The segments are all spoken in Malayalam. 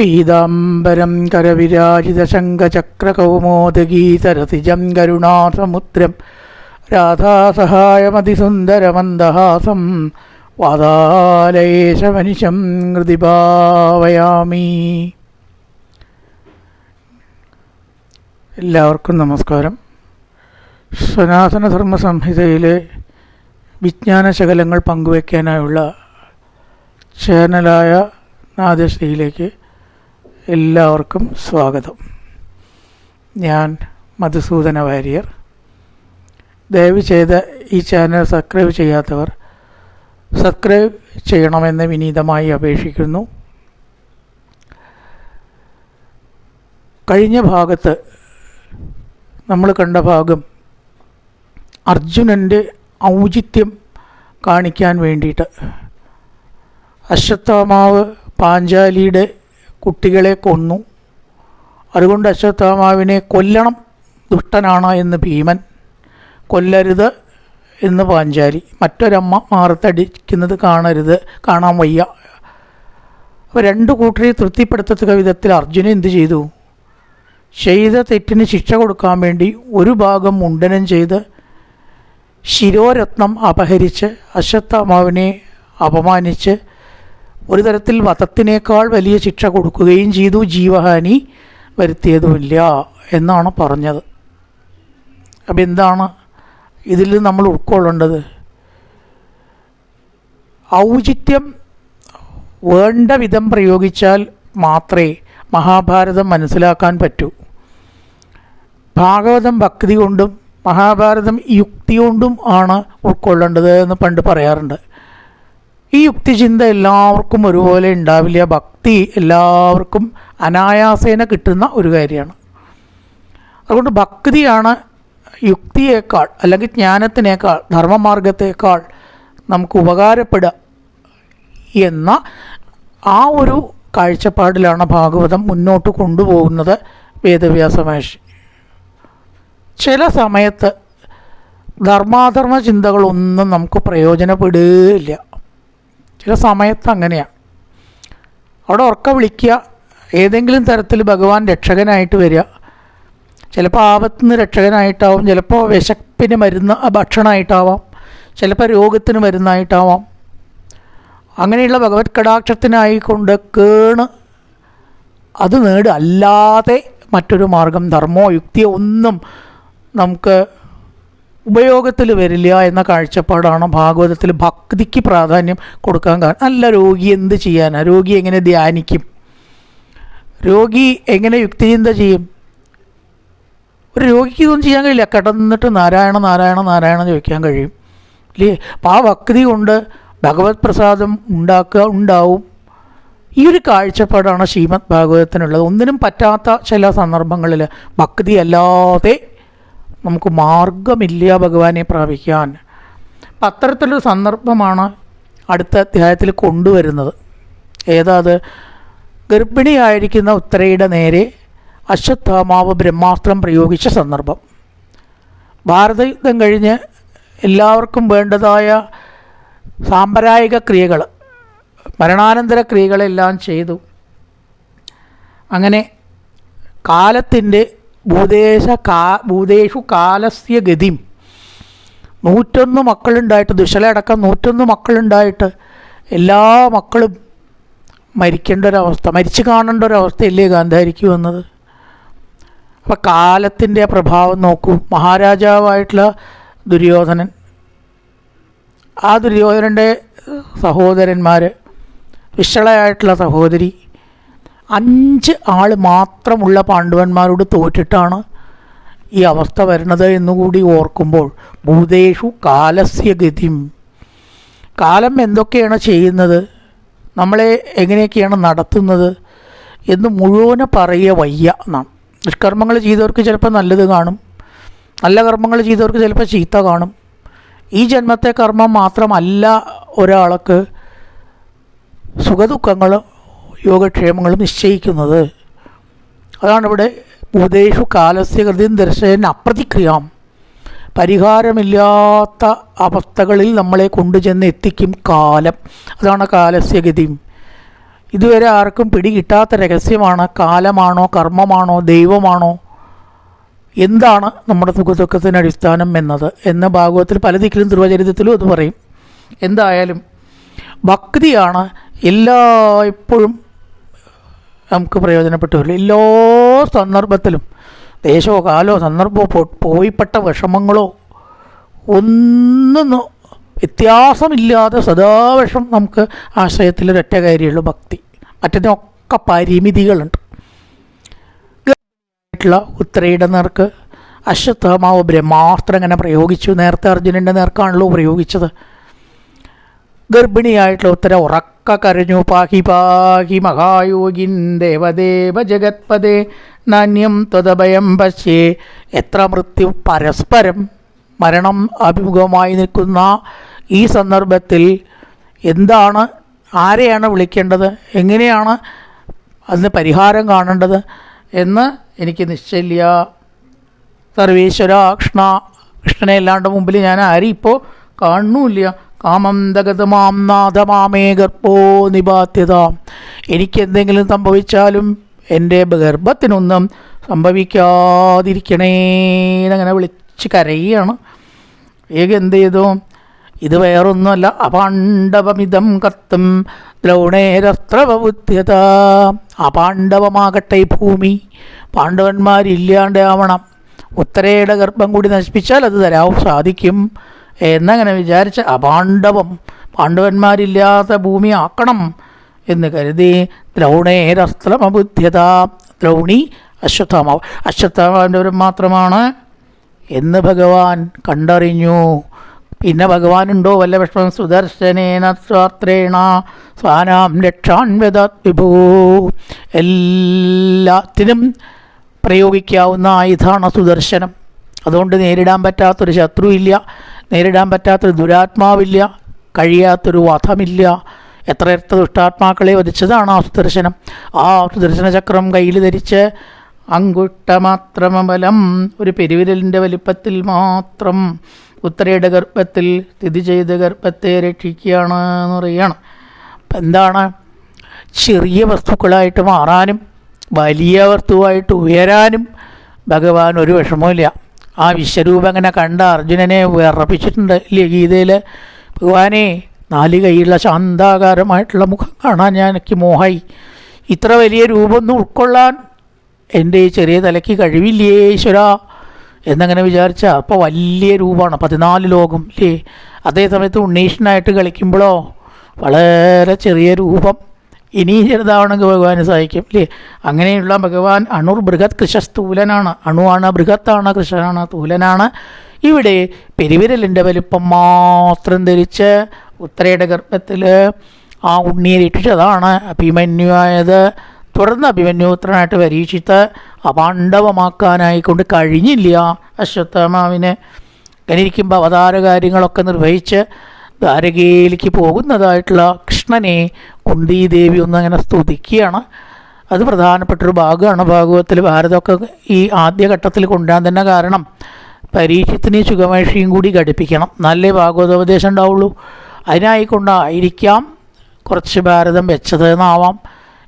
പീതാംബരം കരവിരാജിതശങ്കചക്രകൗമോദഗീതരതിജം കരുണാസമുദ്രം രാധാസഹായമതിസുന്ദരമന്ദഹാസം വാതാലയേശമനിശം ഹൃദി ഭാവയാമി. എല്ലാവർക്കും നമസ്കാരം. സനാതനധർമ്മ സംഹിതയിലെ വിജ്ഞാനശകലങ്ങൾ പങ്കുവയ്ക്കാനായുള്ള ചാനലായ നാദശ്രീയിലേക്ക് എല്ലാവർക്കും സ്വാഗതം. ഞാൻ മധുസൂദന വാര്യർ. ദയവ് ചെയ്ത് ഈ ചാനൽ സബ്സ്ക്രൈബ് ചെയ്യാത്തവർ സബ്സ്ക്രൈബ് ചെയ്യണമെന്ന് വിനീതമായി അപേക്ഷിക്കുന്നു. കഴിഞ്ഞ ഭാഗത്ത് നമ്മൾ കണ്ട ഭാഗം അർജുനൻ്റെ ഔചിത്യം കാണിക്കാൻ വേണ്ടിയിട്ട് അശ്വത്ഥാമാവ് പാഞ്ചാലിയുടെ കുട്ടികളെ കൊന്നു. അതുകൊണ്ട് അശ്വത്ഥാമാവിനെ കൊല്ലണം, ദുഷ്ടനാണ് എന്ന് ഭീമൻ, കൊല്ലരുത് എന്ന് പാഞ്ചാലി, മറ്റൊരമ്മ മാറത്തടിക്കുന്നത് കാണാൻ വയ്യ. അപ്പോൾ രണ്ടു കൂട്ടരെ തൃപ്തിപ്പെടുത്തത്തക്ക വിധത്തിൽ അർജുനൻ എന്ത് ചെയ്തു? ചെയ്ത തെറ്റിന് ശിക്ഷ കൊടുക്കാൻ വേണ്ടി ഒരു ഭാഗം മുണ്ഡനം ചെയ്ത് ശിരോരത്നം അപഹരിച്ച് അശ്വത്ഥാമാവിനെ അപമാനിച്ച് ഒരു തരത്തിൽ വധത്തിനേക്കാൾ വലിയ ശിക്ഷ കൊടുക്കുകയും ചെയ്തു. ജീവഹാനി വരുത്തിയതുമില്ല എന്നാണ് പറഞ്ഞത്. അപ്പം എന്താണ് ഇതിൽ നമ്മൾ ഉൾക്കൊള്ളേണ്ടത്? ഔചിത്യം വേണ്ട വിധം പ്രയോഗിച്ചാൽ മാത്രമേ മഹാഭാരതം മനസ്സിലാക്കാൻ പറ്റൂ. ഭാഗവതം ഭക്തി കൊണ്ടും മഹാഭാരതം യുക്തി കൊണ്ടും ആണ് ഉൾക്കൊള്ളേണ്ടത് എന്ന് പണ്ട് പറയാറുണ്ട്. ഈ യുക്തിചിന്ത എല്ലാവർക്കും ഒരുപോലെ ഉണ്ടാവില്ല. ഭക്തി എല്ലാവർക്കും അനായാസേന കിട്ടുന്ന ഒരു കാര്യമാണ്. അതുകൊണ്ട് ഭക്തിയാണ് യുക്തിയേക്കാൾ അല്ലെങ്കിൽ ജ്ഞാനത്തിനേക്കാൾ ധർമ്മമാർഗത്തേക്കാൾ നമുക്ക് ഉപകാരപ്പെടുക എന്ന ആ ഒരു കാഴ്ചപ്പാടിലാണ് ഭാഗവതം മുന്നോട്ട് കൊണ്ടുപോകുന്നത് വേദവ്യാസ മഹർഷി. ചില സമയത്ത് ധർമാധർമ്മ ചിന്തകളൊന്നും നമുക്ക് പ്രയോജനപ്പെടുകയില്ല. ചില സമയത്ത് അങ്ങനെയാണ്. അവിടെ ഉറക്ക വിളിക്കുക, ഏതെങ്കിലും തരത്തിൽ ഭഗവാൻ രക്ഷകനായിട്ട് വരിക. ചിലപ്പോൾ ആപത്തിന് രക്ഷകനായിട്ടാവും, ചിലപ്പോൾ വിശപ്പിന് മരുന്ന് ഭക്ഷണമായിട്ടാവാം, ചിലപ്പോൾ രോഗത്തിന് മരുന്നായിട്ടാവാം. അങ്ങനെയുള്ള ഭഗവത് കടാക്ഷത്തിനായിക്കൊണ്ട് കേണ് അത് നേടുക. അല്ലാതെ മറ്റൊരു മാർഗം ധർമ്മമോ യുക്തിയോ ഒന്നും നമുക്ക് ഉപയോഗത്തിൽ വരില്ല എന്ന കാഴ്ചപ്പാടാണ് ഭാഗവതത്തിൽ ഭക്തിക്ക് പ്രാധാന്യം കൊടുക്കാൻ കാരണം. നല്ല രോഗി എന്ത് ചെയ്യാനാണ്? രോഗി എങ്ങനെ ധ്യാനിക്കും? രോഗി എങ്ങനെ യുക്തിചിന്ത ചെയ്യും? ഒരു രോഗിക്ക് ഇതൊന്നും ചെയ്യാൻ കഴിയില്ല. കിടന്നിട്ട് നാരായണ നാരായണ നാരായണ ചോദിക്കാൻ കഴിയും അല്ലേ? അപ്പോൾ ആ ഭക്തി കൊണ്ട് ഭഗവത് പ്രസാദം ഉണ്ടാവും. ഈ ഒരു കാഴ്ചപ്പാടാണ് ശ്രീമദ് ഭാഗവതത്തിനുള്ളത്. ഒന്നിനും പറ്റാത്ത ചില സന്ദർഭങ്ങളിൽ ഭക്തി അല്ലാതെ നമുക്ക് മാർഗമില്ല ഭഗവാനെ പ്രാപിക്കാൻ. അപ്പം അത്തരത്തിലൊരു സന്ദർഭമാണ് അടുത്ത അധ്യായത്തിൽ കൊണ്ടുവരുന്നത്. ഏതാത്? ഗർഭിണിയായിരിക്കുന്ന ഉത്തരയുടെ നേരെ അശ്വത്ഥാമാവ് ബ്രഹ്മാസ്ത്രം പ്രയോഗിച്ച സന്ദർഭം. ഭാരതയുദ്ധം കഴിഞ്ഞ് എല്ലാവർക്കും വേണ്ടതായ സാമ്പ്രദായിക ക്രിയകൾ, മരണാനന്തര ക്രിയകളെല്ലാം ചെയ്തു. അങ്ങനെ കാലത്തിൻ്റെ ഭൂതേഷു കാലസ്യ ഗതിം 101 മക്കളുണ്ടായിട്ട്, ദുശലടക്കം 101 മക്കളുണ്ടായിട്ട് എല്ലാ മക്കളും മരിക്കേണ്ട ഒരവസ്ഥ, മരിച്ചു കാണേണ്ട ഒരവസ്ഥയല്ലേ ഗാന്ധാരിക്ക് വന്നത്. അപ്പം കാലത്തിൻ്റെ പ്രഭാവം നോക്കൂ. മഹാരാജാവായിട്ടുള്ള ദുര്യോധനൻ, ആ ദുര്യോധനൻ്റെ സഹോദരന്മാർ, വിശളയായിട്ടുള്ള സഹോദരി, 5 ആൾ മാത്രമുള്ള പാണ്ഡവന്മാരോട് തോറ്റിട്ടാണ് ഈ അവസ്ഥ വരുന്നത് എന്നുകൂടി ഓർക്കുമ്പോൾ ഭൂതേഷു കാലസ്യ ഗതിം, കാലം എന്തൊക്കെയാണ് ചെയ്യുന്നത്, നമ്മളെ എങ്ങനെയൊക്കെയാണ് നടത്തുന്നത് എന്ന് മുഴുവന് പറയുക വയ്യ എന്നാണ്. ദുഷ്കർമ്മങ്ങൾ ചെയ്തവർക്ക് ചിലപ്പോൾ നല്ലത് കാണും, നല്ല കർമ്മങ്ങൾ ചെയ്തവർക്ക് ചിലപ്പോൾ ചീത്ത കാണും. ഈ ജന്മത്തെ കർമ്മം മാത്രമല്ല ഒരാൾക്ക് സുഖദുഃഖങ്ങളും യോഗക്ഷേമങ്ങളും നിശ്ചയിക്കുന്നത്. അതാണ് ഇവിടെ ഭൂതേഷു കാലസ്യ കൃതിയും ദർശന അപ്രതിക്രിയാം, പരിഹാരമില്ലാത്ത അവസ്ഥകളിൽ നമ്മളെ കൊണ്ടുചെന്ന് എത്തിക്കും കാലം. അതാണ് കാലസ്യഗതിയും. ഇതുവരെ ആർക്കും പിടികിട്ടാത്ത രഹസ്യമാണ്. കാലമാണോ, കർമ്മമാണോ, ദൈവമാണോ, എന്താണ് നമ്മുടെ സുഖദുഃഖത്തിന് അടിസ്ഥാനം എന്ന് ഭാഗവത്തിൽ പല ദിക്കിലും ധ്രുവചരിതത്തിലും അത് പറയും. എന്തായാലും ഭക്തിയാണ് എപ്പോഴും നമുക്ക് പ്രയോജനപ്പെട്ടു വരില്ല. എല്ലാ സന്ദർഭത്തിലും ദേശമോ കാലമോ സന്ദർഭമോ പോയിപ്പെട്ട വിഷമങ്ങളോ ഒന്നും വ്യത്യാസമില്ലാതെ സദാവശം നമുക്ക് ആശ്രയത്തിലൊരൊറ്റ കാര്യമുള്ളൂ ഭക്തി. മറ്റതിനൊക്കെ പരിമിതികളുണ്ട്. ഉത്തരയുടെ നേർക്ക് അശ്വത്ഥമാവ് ബ്രഹ്മാസ്ത്രം എങ്ങനെ പ്രയോഗിച്ചു? നേരത്തെ അർജുനൻ്റെ നേർക്കാണല്ലോ പ്രയോഗിച്ചത്. ഗർഭിണിയായിട്ടുള്ള ഉത്തര ഉറക്ക കരഞ്ഞു, പാഹി പാഹി മഹായോഗിൻ ദേവദേവ ജഗത്പദേ നാന്യം ത്വദഭയം പശ്യേ. എത്ര മൃത്യു പരസ്പരം മരണം അഭിമുഖമായി നിൽക്കുന്ന ഈ സന്ദർഭത്തിൽ എന്താണ്, ആരെയാണ് വിളിക്കേണ്ടത്, എങ്ങനെയാണ് അതിന് പരിഹാരം കാണേണ്ടത് എന്ന് എനിക്ക് നിശ്ചയില്ല. സർവേശ്വര കൃഷ്ണനെ അല്ലാണ്ട് മുമ്പിൽ ഞാൻ ആരും ഇപ്പോൾ കാണുന്നില്ല. കാമം ദഗതമാം നാഥമാമേ ഗർഭോ നിപാത്യത. എനിക്കെന്തെങ്കിലും സംഭവിച്ചാലും എൻ്റെ ഗർഭത്തിനൊന്നും സംഭവിക്കാതിരിക്കണേ എന്നങ്ങനെ വിളിച്ച് കരയുകയാണ്. എന്ത് ചെയ്തു? ഇത് വേറൊന്നുമല്ല, അപാണ്ഡവമിതം കർത്തും ദ്രൗണേരസ്ത്രവബുദ്ധ്യത. അപാണ്ഡവമാകട്ടെ ഈ ഭൂമി, പാണ്ഡവന്മാരില്ലാണ്ടാവണം. ഉത്തരയുടെ ഗർഭം കൂടി നശിപ്പിച്ചാൽ അത് തരാവും സാധിക്കും എന്നങ്ങനെ വിചാരിച്ച് അപാണ്ഡവം, പാണ്ഡവന്മാരില്ലാത്ത ഭൂമി ആക്കണം എന്ന് കരുതി ദ്രൗണേരസ്ത്രമബുദ്ധ്യത. ദ്രൗണി അശ്വത്ഥാമാവിൻ്റെ ഒരു മാത്രമാണ് എന്ന് ഭഗവാൻ കണ്ടറിഞ്ഞു. പിന്നെ ഭഗവാനുണ്ടോ വല്ല വിഷമം? സുദർശനേന സ്വാത്രേണ സ്വാനാം രക്ഷാൻ വേദാത് വിഭൂ. എല്ലാത്തിനും പ്രയോഗിക്കാവുന്ന ആയുധമാണ് സുദർശനം. അതുകൊണ്ട് നേരിടാൻ പറ്റാത്തൊരു ശത്രുവില്ല, നേരിടാൻ പറ്റാത്തൊരു ദുരാത്മാവില്ല, കഴിയാത്തൊരു വധമില്ല. എത്ര ദുഷ്ടാത്മാക്കളെ വധിച്ചതാണ് ആ സുദർശനം. ആ സുദർശന ചക്രം കയ്യിൽ ധരിച്ച് അങ്കുഷ്ടമാത്രമബലം, ഒരു പെരുവിരലിൻ്റെ വലിപ്പത്തിൽ മാത്രം ഉത്തരയുടെ ഗർഭത്തിൽ സ്ഥിതി ചെയ്ത് ഗർഭത്തെ രക്ഷിക്കുകയാണ് എന്ന് പറയുകയാണ്. അപ്പം എന്താണ്, ചെറിയ വസ്തുക്കളായിട്ട് മാറാനും വലിയ വസ്തുവായിട്ട് ഉയരാനും ഭഗവാൻ ഒരു വിഷമവുമില്ല. ആ വിശ്വരൂപം അങ്ങനെ കണ്ട അർജുനനെ വിറപ്പിച്ചിട്ടുണ്ട് ഇല്ലേ ഗീതയിൽ. ഭഗവാനെ, 4 കൈയുള്ള ശാന്താകാരമായിട്ടുള്ള മുഖം കാണാൻ എനിക്ക് മോഹായി. ഇത്ര വലിയ രൂപമൊന്നും ഉൾക്കൊള്ളാൻ എൻ്റെ ഈ ചെറിയ തലയ്ക്ക് കഴിവില്ലേ ഈശ്വര എന്നങ്ങനെ വിചാരിച്ചാൽ അപ്പോൾ വലിയ രൂപമാണ്, 14 ലോകം ഇല്ലേ. അതേ സമയത്ത് ഉണ്ണീഷനായിട്ട് കളിക്കുമ്പോഴോ വളരെ ചെറിയ രൂപം, ഇനിയും ചെറുതാവണമെങ്കിൽ ഭഗവാന് സഹായിക്കും ഇല്ലേ. അങ്ങനെയുള്ള ഭഗവാൻ അണുർ ബൃഹത് കൃശസ്ഥൂലനാണ്. അണുവാണ്, ബൃഹത്താണ്, കൃഷനാണ്, സ്ഥൂലനാണ്. ഇവിടെ പെരുവിരലിൻ്റെ വലിപ്പം മാത്രം ധരിച്ച് ഉത്തരയുടെ ഗർഭത്തിൽ ആ ഉണ്ണിയെ രക്ഷിച്ചതാണ് അഭിമന്യുവായത്. തുടർന്ന് അഭിമന്യുപുത്രനായിട്ട് പരീക്ഷിത്ത് അപാണ്ഡവമാക്കാനായിക്കൊണ്ട് കഴിഞ്ഞില്ല അശ്വത്ഥമാവിന്. അങ്ങനെ ഇരിക്കുമ്പോൾ അവതാര കാര്യങ്ങളൊക്കെ നിർവഹിച്ച് ദ്വാരകയിലേക്ക് പോകുന്നതായിട്ടുള്ള കൃഷ്ണനെ കുന്തിദേവി ഒന്നങ്ങനെ സ്തുതിക്കുകയാണ്. അത് പ്രധാനപ്പെട്ടൊരു ഭാഗമാണ് ഭാഗവത്തിൽ. ഭാരതമൊക്കെ ഈ ആദ്യഘട്ടത്തിൽ കൊണ്ടുവരാൻ തന്നെ കാരണം പരീക്ഷത്തിന് സുഖമേഷിയും കൂടി ഘടിപ്പിക്കണം, നല്ല ഭാഗവതോപദേശം ഉണ്ടാവുള്ളൂ. അതിനായിക്കൊണ്ടായിരിക്കാം കുറച്ച് ഭാരതം വെച്ചതെന്നാവാം.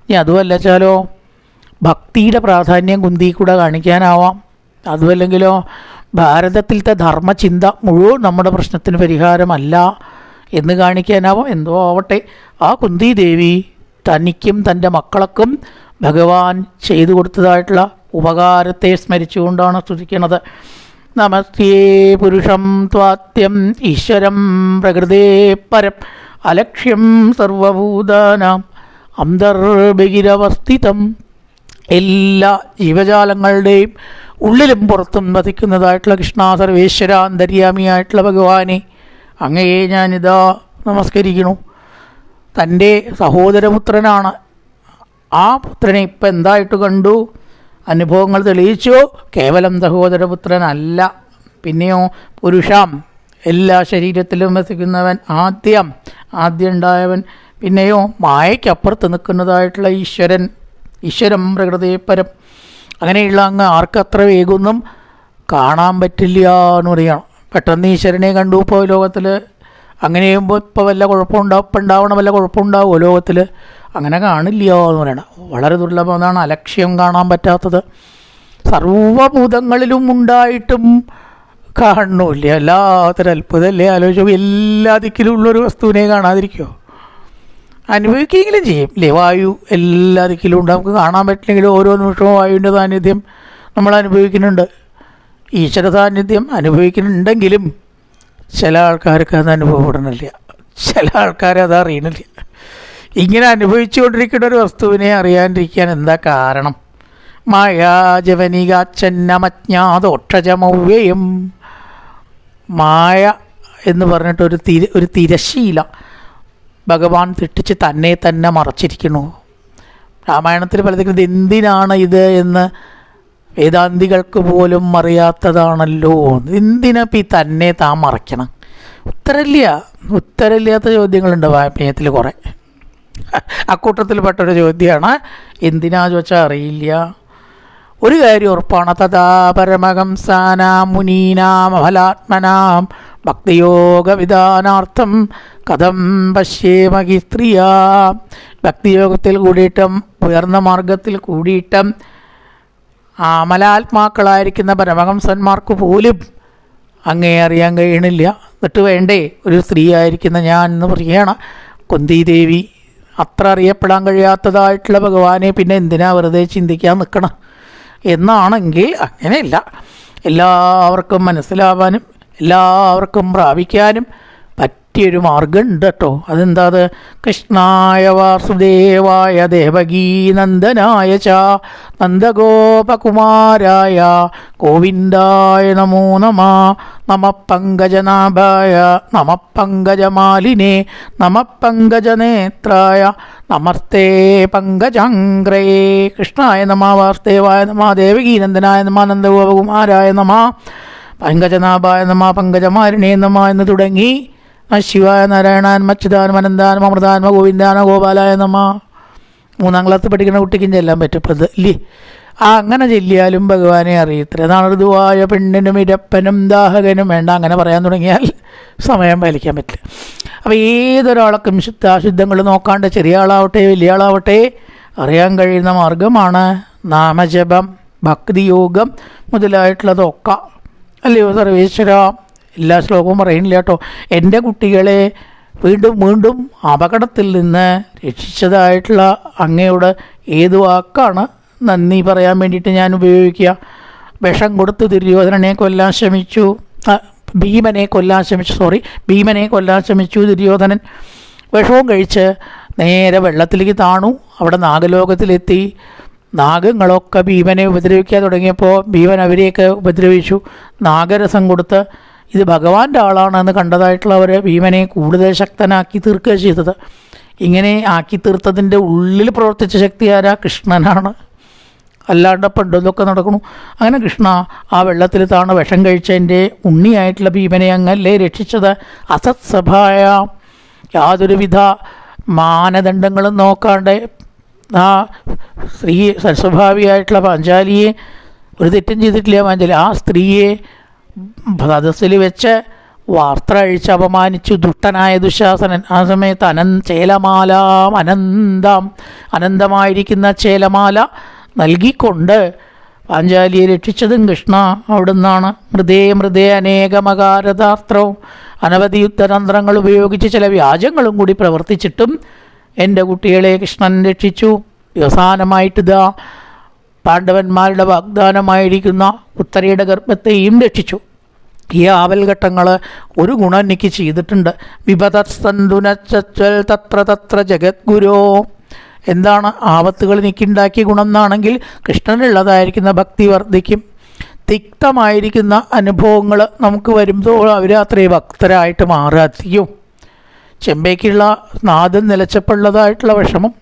ഇനി അതുമല്ല വെച്ചാലോ ഭക്തിയുടെ പ്രാധാന്യം കുന്തി കൂടെ കാണിക്കാനാവാം. അതുമല്ലെങ്കിലോ ഭാരതത്തിലത്തെ ധർമ്മചിന്ത മുഴുവൻ നമ്മുടെ പ്രശ്നത്തിന് പരിഹാരമല്ല എന്ന് കാണിക്കാനാവാം. എന്തോ ആവട്ടെ, ആ കുന്തി ദേവി തനിക്കും തൻ്റെ മക്കൾക്കും ഭഗവാൻ ചെയ്തു കൊടുത്തതായിട്ടുള്ള ഉപകാരത്തെ സ്മരിച്ചുകൊണ്ടാണ് സ്തുതിക്കുന്നത്. നമസ്തേ പുരുഷം ത്വാത്യം ഈശ്വരം പ്രകൃതേ പരം അലക്ഷ്യം സർവഭൂതാനാം അന്തർബഹിരവസ്ഥിതം. എല്ലാ ജീവജാലങ്ങളുടെയും ഉള്ളിലും പുറത്തും വസിക്കുന്നതായിട്ടുള്ള കൃഷ്ണ സർവേശ്വര അന്തര്യാമിയായിട്ടുള്ള ഭഗവാനെ അങ്ങയെ ഞാനിതാ നമസ്കരിക്കുന്നു. തൻ്റെ സഹോദരപുത്രനാണ്. ആ പുത്രനെ ഇപ്പം എന്തായിട്ട് കണ്ടു? അനുഭവങ്ങൾ തെളിയിച്ചു. കേവലം സഹോദരപുത്രനല്ല, പിന്നെയോ പുരുഷം, എല്ലാ ശരീരത്തിലും വസിക്കുന്നവൻ, ആദ്യം ഉണ്ടായവൻ, പിന്നെയോ മായയ്ക്കപ്പുറത്ത് നിൽക്കുന്നതായിട്ടുള്ള ഈശ്വരം പ്രകൃതിപരം. അങ്ങനെയുള്ള അങ്ങ് ആർക്കത്ര വേഗമൊന്നും കാണാൻ പറ്റില്ല എന്ന് പറയുകയാണ്. പെട്ടെന്ന് ഈശ്വരനെ കണ്ടു ഇപ്പോൾ ലോകത്തിൽ അങ്ങനെ ചെയ്യുമ്പോൾ ഇപ്പോൾ വല്ല കുഴപ്പമുണ്ടാവും, ഇപ്പം ഉണ്ടാവണം വല്ല കുഴപ്പമുണ്ടാവുമോ ലോകത്തിൽ? അങ്ങനെ കാണില്ലയോ എന്ന് പറയണം. വളരെ ദുർലഭമെന്നാണ് അലക്ഷ്യം കാണാൻ പറ്റാത്തത്. സർവഭൂതങ്ങളിലും ഉണ്ടായിട്ടും കാണുന്നില്ല. എല്ലാത്തരം അത്ഭുതമല്ലേ? ആലോചിച്ചു, എല്ലാ ദിക്കിലും ഉള്ളൊരു വസ്തുവിനെ കാണാതിരിക്കുമോ? അനുഭവിക്കുകയെങ്കിലും ചെയ്യും അല്ലേ? വായു എല്ലാ ദിക്കിലും ഉണ്ട്. നമുക്ക് കാണാൻ പറ്റില്ലെങ്കിലും ഓരോ നിമിഷവും വായുവിൻ്റെ സാന്നിധ്യം നമ്മൾ അനുഭവിക്കുന്നുണ്ട്. ഈശ്വര സാന്നിധ്യം അനുഭവിക്കുന്നുണ്ടെങ്കിലും ചില ആൾക്കാർക്ക് അത് അനുഭവപ്പെടണില്ല, ചില ആൾക്കാർ അത് അറിയണില്ല. ഇങ്ങനെ അനുഭവിച്ചുകൊണ്ടിരിക്കുന്ന ഒരു വസ്തുവിനെ അറിയാണ്ടിരിക്കാൻ എന്താ കാരണം? മായാജവനികാച്ചന്നമജ്ഞാതോക്ഷജമവ്യയം. മായ എന്ന് പറഞ്ഞിട്ട് ഒരു തിരശീല ഭഗവാൻ തെറ്റിച്ച് തന്നെ മറച്ചിരിക്കുന്നു. രാമായണത്തിൽ പലതിനും എന്തിനാണ് ഇത് എന്ന് വേദാന്തികൾക്ക് പോലും അറിയാത്തതാണല്ലോ. എന്തിനപ്പം ഈ തന്നെ താൻ മറയ്ക്കണം? ഉത്തരമില്ലാത്ത ചോദ്യങ്ങളുണ്ട് വായ്പയത്തിൽ കുറേ. അക്കൂട്ടത്തിൽപ്പെട്ടൊരു ചോദ്യമാണ് എന്തിനാ ചോദിച്ചാൽ അറിയില്ല. ഒരു കാര്യം ഉറപ്പാണ്, തഥാ പരമഹംസാനാം മുനീനാം അഫലാത്മനാം ഭക്തിയോഗവിധാനാർത്ഥം കഥം പശ്യേമഹി സ്ത്രീയാ. ഭക്തിയോഗത്തിൽ കൂടിയിട്ടും ഉയർന്ന മാർഗത്തിൽ കൂടിയിട്ടും അമലാത്മാക്കളായിരിക്കുന്ന പരമഹംസന്മാർക്ക് പോലും അങ്ങേ അറിയാൻ കഴിയണില്ല. എന്നിട്ട് വേണ്ടേ ഒരു സ്ത്രീ ആയിരിക്കുന്ന ഞാൻ എന്ന് പറയുകയാണ്. കുന്തിദേവി അത്ര അറിയപ്പെടാൻ കഴിയാത്തതായിട്ടുള്ള ഭഗവാനെ പിന്നെ എന്തിനാ വെറുതെ ചിന്തിക്കാൻ നിൽക്കണം എന്നാണെങ്കിൽ അങ്ങനെയല്ല. എല്ലാവർക്കും മനസ്സിലാവാനും എല്ലാവർക്കും പ്രാപിക്കാനും പറ്റിയൊരു മാർഗമുണ്ട് കേട്ടോ. അതെന്താ? അത് കൃഷ്ണായ വാസുദേവായ ദേവകീ നന്ദനായ ച നന്ദഗോപകുമാരായ ഗോവിന്ദായ നമോ നമ. നമ പങ്കജനാഭായ നമ പങ്കജമാലിനേ നമ പങ്കജനേത്രായ നമസ്തേ പങ്കജാംഗ്രേ. കൃഷ്ണായ നമ, വാസുദേവായ നമ, ദേവകീ നന്ദനായ നമ, നന്ദഗോപകുമാരായ നമ, പങ്കജനാഭായ നമ, പങ്കജമാലിനേ നമ എന്ന് തുടങ്ങി ശിവായ നാരായണാൻ അച്യുതാനും അനന്താനും അമൃതാനും ഗോവിന്ദാന ഗോപാലായ നമ. 3ാം ക്ലാസ് പഠിക്കുന്ന കുട്ടിക്കും ചെല്ലാൻ പറ്റപ്പത് ഇല്ലേ? അങ്ങനെ ചെല്ലിയാലും ഭഗവാനെ അറിയത്തില്ല. നാണൃതുവായ പെണ്ണിനും ഇരപ്പനും ദാഹകനും വേണ്ട, അങ്ങനെ പറയാൻ തുടങ്ങിയാൽ സമയം പാലിക്കാൻ പറ്റില്ല. അപ്പോൾ ഏതൊരാൾക്കും ശുദ്ധാശുദ്ധങ്ങൾ നോക്കാണ്ട് ചെറിയ ആളാവട്ടെ വലിയ ആളാവട്ടെ അറിയാൻ കഴിയുന്ന മാർഗമാണ് നാമജപം, ഭക്തിയോഗം മുതലായിട്ടുള്ളതൊക്കെ. അല്ലയോ സർവേശ്വര? എല്ലാ ശ്ലോകവും പറയുന്നില്ല കേട്ടോ. എൻ്റെ കുട്ടികളെ വീണ്ടും വീണ്ടും അപകടത്തിൽ നിന്ന് രക്ഷിച്ചതായിട്ടുള്ള അങ്ങയോട് ഏത് വാക്കാണ് നന്ദി പറയാൻ വേണ്ടിയിട്ട് ഞാൻ ഉപയോഗിക്കുക? വിഷം കൊടുത്ത് ദുര്യോധനനെ കൊല്ലാൻ ശ്രമിച്ചു, ഭീമനെ കൊല്ലാൻ ശ്രമിച്ചു ദുര്യോധനൻ. വിഷവും കഴിച്ച് നേരെ വെള്ളത്തിലേക്ക് താണു. അവിടെ നാഗലോകത്തിലെത്തി. നാഗങ്ങളൊക്കെ ഭീമനെ ഉപദ്രവിക്കാൻ തുടങ്ങിയപ്പോൾ ഭീമൻ അവരെയൊക്കെ ഉപദ്രവിച്ചു. നാഗരസം കൊടുത്ത് ഇത് ഭഗവാന്റെ ആളാണെന്ന് കണ്ടതായിട്ടുള്ളവർ ഭീമനെ കൂടുതൽ ശക്തനാക്കി തീർക്കുക ചെയ്തത്. ഇങ്ങനെ ആക്കി തീർത്തതിൻ്റെ ഉള്ളിൽ പ്രവർത്തിച്ച ശക്തി ആരാ? കൃഷ്ണനാണ്. അല്ലാണ്ട് പണ്ടൊക്കെ നടക്കണു. അങ്ങനെ കൃഷ്ണ ആ വെള്ളത്തിൽ താണ് വിഷം കഴിച്ചതിൻ്റെ ഉണ്ണിയായിട്ടുള്ള ഭീമനെ അങ്ങല്ലേ രക്ഷിച്ചത്. അസത്സഭായ യാതൊരുവിധ മാനദണ്ഡങ്ങളും നോക്കാണ്ട് ആ സ്ത്രീ സൽസ്വഭാവിയായിട്ടുള്ള പാഞ്ചാലിയെ, ഒരു തെറ്റും ചെയ്തിട്ടില്ല പാഞ്ചാലി, ആ സ്ത്രീയെ സദസ്സിൽ വെച്ച് വാർത്ത അഴിച്ച് അപമാനിച്ചു ദുഷ്ടനായ ദുശാസനൻ. ആ സമയത്ത് അനന്തമായിരിക്കുന്ന ചേലമാല നൽകിക്കൊണ്ട് പാഞ്ചാലിയെ രക്ഷിച്ചതും കൃഷ്ണ അവിടുന്നാണ്. മൃദേ അനേകമകാരതാസ്ത്രവും അനവധി യുദ്ധതന്ത്രങ്ങൾ ഉപയോഗിച്ച് ചില വ്യാജങ്ങളും കൂടി പ്രവർത്തിച്ചിട്ടും എൻ്റെ കുട്ടികളെ കൃഷ്ണൻ രക്ഷിച്ചു. അവസാനമായിട്ടിതാ പാണ്ഡവന്മാരുടെ വാഗ്ദാനമായിരിക്കുന്ന ഉത്തരയുടെ ഗർഭത്തെയും രക്ഷിച്ചു. ഈ ആവൽഘട്ടങ്ങൾ ഒരു ഗുണം എനിക്ക് ചെയ്തിട്ടുണ്ട്. വിപതസ്തന്തുനച്ചൽ തത്ര ജഗദ്ഗുരോ. എന്താണ് ആപത്തുകൾ എനിക്കുണ്ടാക്കിയ ഗുണം എന്നാണെങ്കിൽ കൃഷ്ണനുള്ളതായിരിക്കുന്ന ഭക്തി വർദ്ധിക്കും. തിക്തമായിരിക്കുന്ന അനുഭവങ്ങൾ നമുക്ക് വരുമ്പോൾ അവർ അത്രയും ഭക്തരായിട്ട് മാറാതിരിക്കും. ചെമ്പേക്കുള്ള നാദം നിലച്ചപ്പുള്ളതായിട്ടുള്ള വിഷമം,